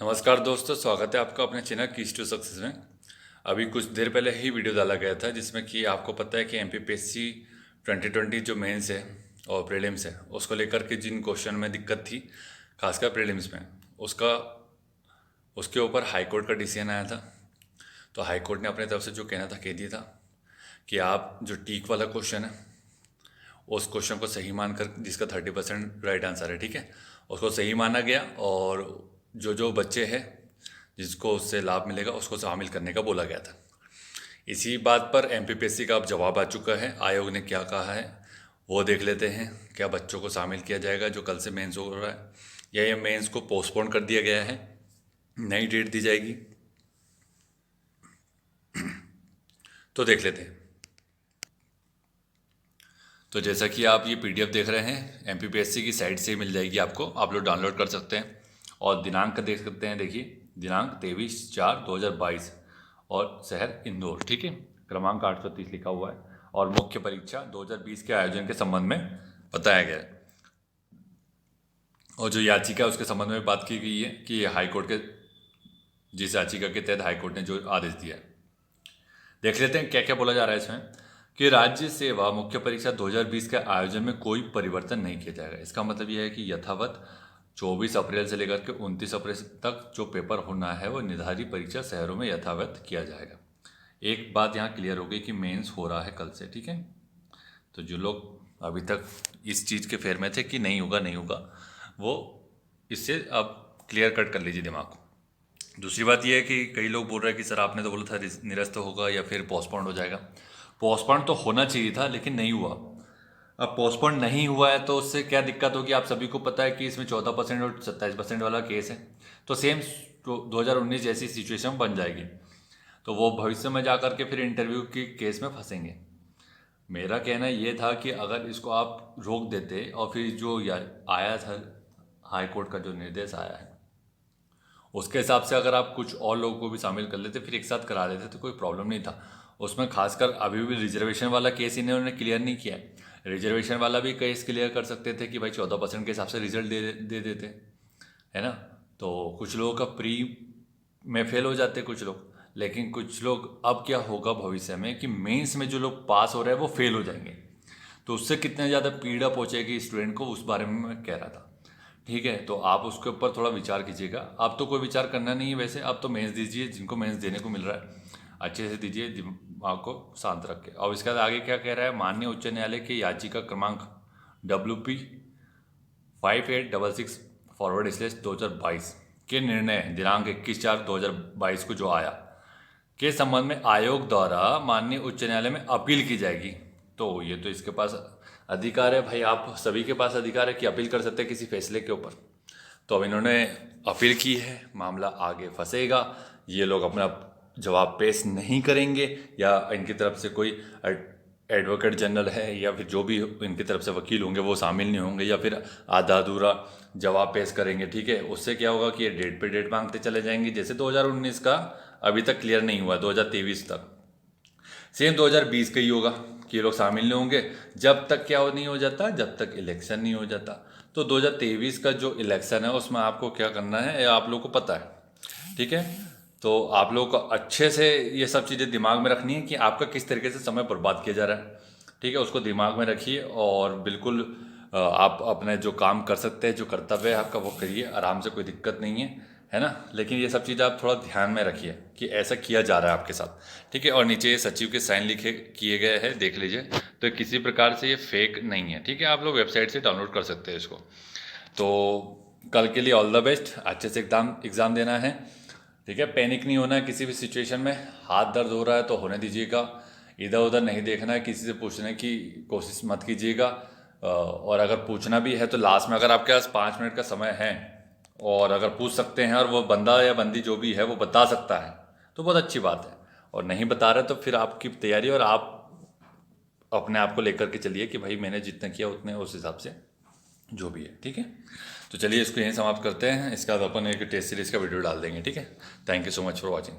नमस्कार दोस्तों, स्वागत है आपका अपने चैनल कीज टू सक्सेस में। अभी कुछ देर पहले ही वीडियो डाला गया था जिसमें कि आपको पता है कि एमपीपीएससी 2020 जो मेंस है और प्रीलिम्स है उसको लेकर के जिन क्वेश्चन में दिक्कत थी, खासकर प्रीलिम्स में, उसका उसके ऊपर हाई कोर्ट का डिसीजन आया था। तो हाई कोर्ट ने अपने तरफ से जो कहना था कह दिया था कि आप जो टीक वाला क्वेश्चन है उस क्वेश्चन को सही मानकर, जिसका 30% राइट आंसर है, ठीक है, उसको सही माना गया और जो जो बच्चे हैं जिसको उससे लाभ मिलेगा उसको शामिल करने का बोला गया था। इसी बात पर एमपीपीएससी का अब जवाब आ चुका है। आयोग ने क्या कहा है वो देख लेते हैं। क्या बच्चों को शामिल किया जाएगा जो कल से मेंस हो रहा है, या ये मेंस को पोस्टपोन कर दिया गया है, नई डेट दी जाएगी, तो देख लेते हैं। तो जैसा कि आप ये पीडीएफ देख रहे हैं, एमपीपीएससी की साइट से मिल जाएगी आपको, आप लोग डाउनलोड कर सकते हैं। और दिनांक का देख सकते हैं, देखिए दिनांक 23/4/2022 और शहर इंदौर, ठीक है, क्रमांक 830 लिखा हुआ है। और मुख्य परीक्षा 2020 के आयोजन के संबंध में बताया गया है। और जो याचिका है उसके संबंध में बात की गई है कि हाईकोर्ट के जिस याचिका के तहत हाईकोर्ट ने जो आदेश दिया है, देख लेते हैं क्या क्या बोला जा रहा है इसमें। कि राज्य सेवा मुख्य परीक्षा 2020 के आयोजन में कोई परिवर्तन नहीं किया जाएगा। इसका मतलब यह है कि यथावत 24 अप्रैल से लेकर के 29 अप्रैल तक जो पेपर होना है वो निर्धारित परीक्षा शहरों में यथावत किया जाएगा। एक बात यहाँ क्लियर हो गई कि मेंस हो रहा है कल से, ठीक है। तो जो लोग अभी तक इस चीज़ के फेर में थे कि नहीं होगा नहीं होगा, वो इससे अब क्लियर कट कर लीजिए दिमाग को। दूसरी बात यह है कि कई लोग बोल रहे हैं कि सर आपने तो बोला था निरस्त होगा या फिर पोस्टपोन्ड हो जाएगा। पोस्टपोन्ड तो होना चाहिए था लेकिन नहीं हुआ। अब पोस्टपोन नहीं हुआ है तो उससे क्या दिक्कत होगी, आप सभी को पता है कि इसमें 14% और 27% वाला केस है। तो सेम 2019 जैसी सिचुएशन बन जाएगी। तो वो भविष्य में जा कर के फिर इंटरव्यू के केस में फंसेंगे। मेरा कहना ये था कि अगर इसको आप रोक देते और फिर जो आया था हाई कोर्ट का जो निर्देश आया है उसके हिसाब से अगर आप कुछ और लोगों को भी शामिल कर लेते, फिर एक साथ करा देते, तो कोई प्रॉब्लम नहीं था उसमें। खासकर अभी भी रिजर्वेशन वाला केस इन्होंने क्लियर नहीं किया है। रिजर्वेशन वाला भी केस क्लियर कर सकते थे कि भाई 14% के हिसाब से रिजल्ट दे देते, है ना। तो कुछ लोगों का प्री में फेल हो जाते कुछ लोग, लेकिन कुछ लोग, अब क्या होगा भविष्य में कि मेंस में जो लोग पास हो रहे हैं वो फेल हो जाएंगे। तो उससे कितने ज़्यादा पीड़ा पहुंचेगी स्टूडेंट को, उस बारे में मैं कह रहा था, ठीक है। तो आप उसके ऊपर थोड़ा विचार कीजिएगा। अब तो कोई विचार करना नहीं है वैसे, अब तो मेंस दीजिए, जिनको मेंस देने को मिल रहा है अच्छे से दीजिए, दिमाग को शांत रख के। और इसके बाद आगे क्या कह रहा है, माननीय उच्च न्यायालय की याचिका क्रमांक WP5866 फॉरवर्ड/2022 के निर्णय दिनांक 21/4/2022 को जो आया के संबंध में आयोग द्वारा माननीय उच्च न्यायालय में अपील की जाएगी। तो ये तो इसके पास अधिकार है भाई, आप सभी के पास अधिकार है कि अपील कर सकते हैं किसी फैसले के ऊपर। तो अब इन्होंने अपील की है, मामला आगे फंसेगा। ये लोग अपना जवाब पेश नहीं करेंगे, या इनकी तरफ से कोई एडवोकेट जनरल है या फिर जो भी इनकी तरफ से वकील होंगे वो शामिल नहीं होंगे, या फिर आधा अधूरा जवाब पेश करेंगे, ठीक है। उससे क्या होगा कि ये डेट पे डेट मांगते चले जाएंगे। जैसे 2019 का अभी तक क्लियर नहीं हुआ, 2023 तक, सेम 2020 का ही होगा कि ये लोग शामिल नहीं होंगे जब तक क्या नहीं हो जाता, जब तक इलेक्शन नहीं हो जाता। तो 2023 का जो इलेक्शन है उसमें आपको क्या करना है ये आप लोग को पता है, ठीक है। तो आप लोग को अच्छे से ये सब चीज़ें दिमाग में रखनी है कि आपका किस तरीके से समय बर्बाद किया जा रहा है, ठीक है। उसको दिमाग में रखिए और बिल्कुल आप अपने जो काम कर सकते हैं, जो कर्तव्य है आपका, वो करिए आराम से, कोई दिक्कत नहीं है ना। लेकिन ये सब चीज़ आप थोड़ा ध्यान में रखिए कि ऐसा किया जा रहा है आपके साथ, ठीक है। और नीचे ये सचिव के साइन लिखे किए गए हैं, देख लीजिए। तो किसी प्रकार से ये फेक नहीं है, ठीक है। आप लोग वेबसाइट से डाउनलोड कर सकते हैं इसको। तो कल के लिए ऑल द बेस्ट, अच्छे से एग्ज़ाम देना है, ठीक है। पैनिक नहीं होना है किसी भी सिचुएशन में। हाथ दर्द हो रहा है तो होने दीजिएगा, इधर उधर नहीं देखना है, किसी से पूछने की कोशिश मत कीजिएगा। और अगर पूछना भी है तो लास्ट में, अगर आपके पास 5 मिनट का समय है और अगर पूछ सकते हैं और वो बंदा या बंदी जो भी है वो बता सकता है तो बहुत अच्छी बात है। और नहीं बता रहे तो फिर आपकी तैयारी, और आप अपने आप को लेकर के चलिए कि भाई मैंने जितना किया उतने, उस हिसाब से जो भी है, ठीक है। तो चलिए इसको यहीं समाप्त करते हैं। इसके बाद अपन एक टेस्ट सीरीज़ का वीडियो डाल देंगे, ठीक है। Thank you so much for watching.